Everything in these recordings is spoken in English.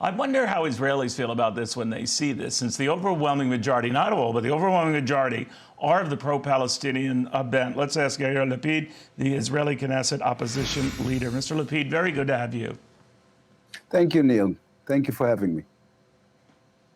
I wonder how Israelis feel about this when they see this, since the overwhelming majority, not all, but the overwhelming majority are of the pro-Palestinian bent. Let's ask Yair Lapid, the Israeli Knesset opposition leader. Mr. Lapid, very good to have you. Thank you, Neil. Thank you for having me.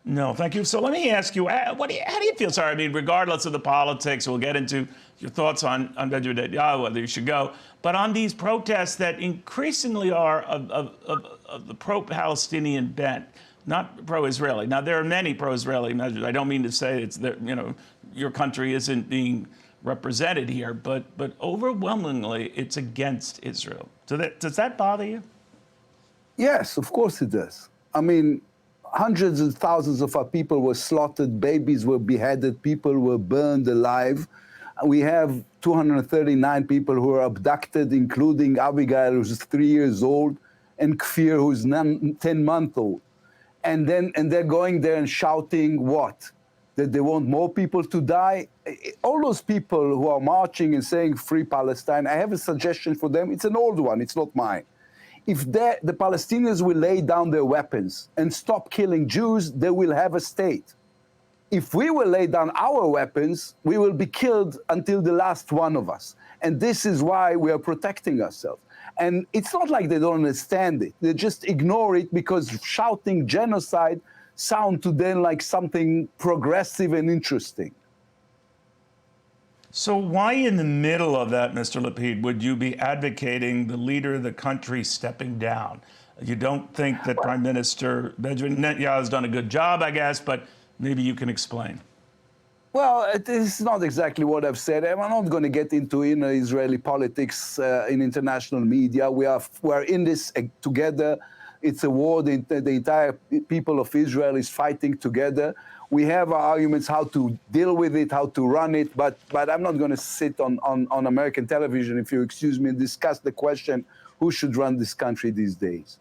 No, thank you. So let me ask you, how do you feel, sorry, I mean, regardless of the politics, we'll get into your thoughts on Benjamin Netanyahu, whether you should go, but on these protests that increasingly are of the pro-Palestinian bent, not pro-Israeli. Now, there are many pro-Israeli measures. I don't mean to say it's that, you know, your country isn't being represented here, but overwhelmingly it's against Israel. So does that bother you? Yes, of course it does. I mean, hundreds of thousands of our people were slaughtered, babies were beheaded, people were burned alive. We have 239 people who were abducted, including Abigail, who's 3 years old, and Kfir, who's 10-month-old. And they're going there and shouting what? That they want more people to die? All those people who are marching and saying free Palestine, I have a suggestion for them. It's an old one, it's not mine. If the Palestinians will lay down their weapons and stop killing Jews, they will have a state. If we will lay down our weapons, we will be killed until the last one of us. And this is why we are protecting ourselves. And it's not like they don't understand it. They just ignore it because shouting genocide sounds to them like something progressive and interesting. So why in the middle of that, Mr. Lapid, would you be advocating the leader of the country stepping down? You don't think that Prime Minister Benjamin Netanyahu has done a good job, I guess, but maybe you can explain. Well, it is not exactly what I've said. I'm not going to get into inner Israeli politics in international media. We are in this together. It's a war. The entire people of Israel is fighting together. We have our arguments how to deal with it, how to run it, but I'm not going to sit on American television, if you excuse me, and discuss the question, who should run this country these days?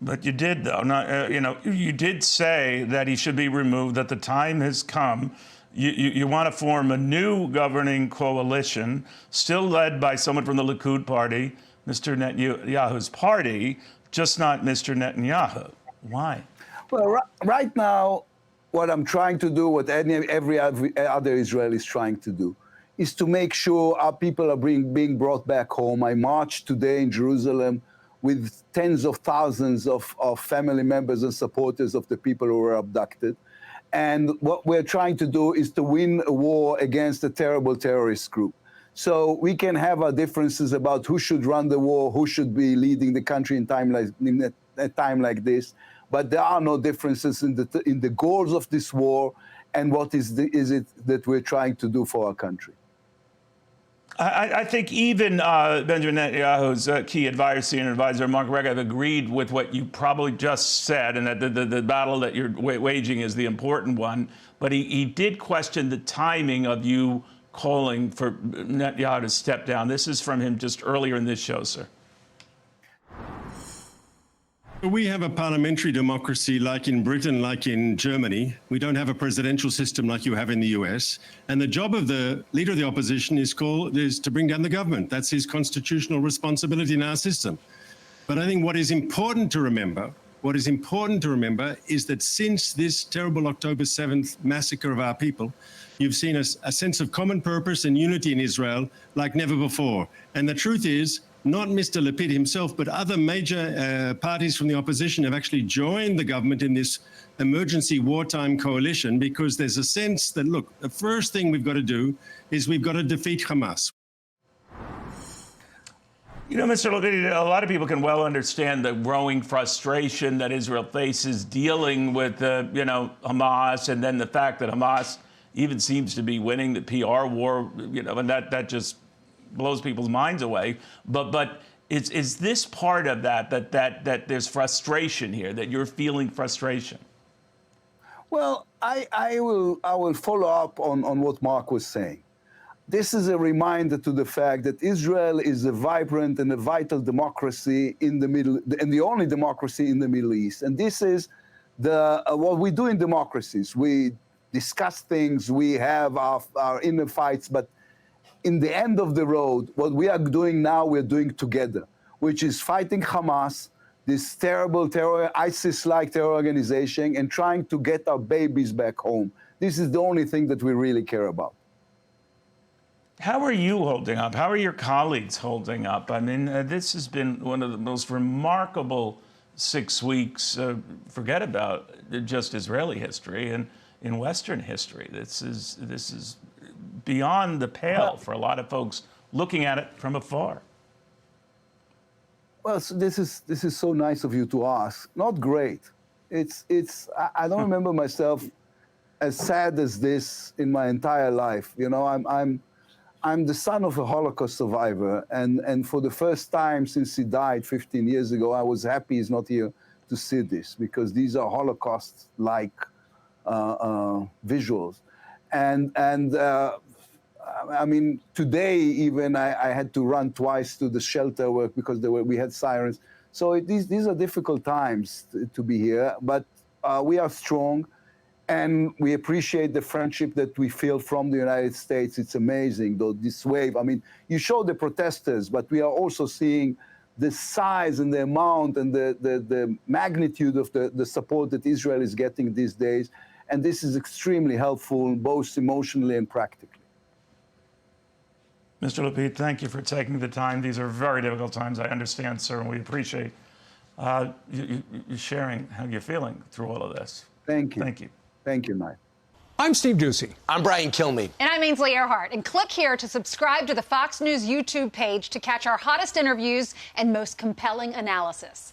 But you did, though. You know, you did say that he should be removed, that the time has come. You want to form a new governing coalition, still led by someone from the Likud party, Mr. Netanyahu's party, just not Mr. Netanyahu. Why? Well, right now, what I'm trying to do, what every other Israeli is trying to do, is to make sure our people are being brought back home. I marched today in Jerusalem with tens of thousands of family members and supporters of the people who were abducted. And what we're trying to do is to win a war against a terrible terrorist group. So we can have our differences about who should run the war, who should be leading the country in a time like this. But there are no differences in the goals of this war and what is it that we're trying to do for our country. I think even Benjamin Netanyahu's key advisor, senior advisor, Mark Regev, agreed with what you probably just said, and that the battle that you're waging is the important one. But he did question the timing of you calling for Netanyahu to step down. This is from him just earlier in this show, sir. We have a parliamentary democracy like in Britain, like in Germany. We don't have a presidential system like you have in the US. And the job of the leader of the opposition is to bring down the government. That's his constitutional responsibility in our system. But I think what is important to remember is that since this terrible October 7th massacre of our people, you've seen a sense of common purpose and unity in Israel like never before. And the truth is, not Mr. Lapid himself, but other major parties from the opposition have actually joined the government in this emergency wartime coalition because there's a sense that, look, the first thing we've got to do is we've got to defeat Hamas. You know, Mr. Lapid, a lot of people can well understand the growing frustration that Israel faces dealing with, you know, Hamas, and then the fact that Hamas even seems to be winning the PR war, you know, and that just blows people's minds away. But is this part of that there's frustration here, that you're feeling frustration? Well, I will follow up on what Mark was saying. This is a reminder to the fact that Israel is a vibrant and a vital democracy in the Middle, and the only democracy in the Middle East. And this is what we do in democracies. We discuss things, we have our inner fights, but in the end of the road, what we are doing now, we're doing together, which is fighting Hamas, this terrible terror, ISIS-like terror organization, and trying to get our babies back home. This is the only thing that we really care about. How are you holding up? How are your colleagues holding up? I mean, this has been one of the most remarkable 6 weeks, forget about just Israeli history, and in Western history. This is beyond the pale for a lot of folks looking at it from afar. Well, so this is so nice of you to ask. Not great. I don't remember myself as sad as this in my entire life. You know, I'm the son of a Holocaust survivor, and for the first time since he died 15 years ago, I was happy he's not here to see this, because these are Holocaust-like visuals. And I mean, today even I had to run twice to the shelter work because we had sirens. So these are difficult times to be here, but we are strong. And we appreciate the friendship that we feel from the United States. It's amazing, though, this wave. I mean, you show the protesters, but we are also seeing the size and the amount and the magnitude of the support that Israel is getting these days. And this is extremely helpful, both emotionally and practically. Mr. Lapid, thank you for taking the time. These are very difficult times, I understand, sir, and we appreciate you sharing how you're feeling through all of this. Thank you. Thank you. Thank you, Mike. I'm Steve Doocy. I'm Brian Kilmeade. And I'm Ainsley Earhart. And click here to subscribe to the Fox News YouTube page to catch our hottest interviews and most compelling analysis.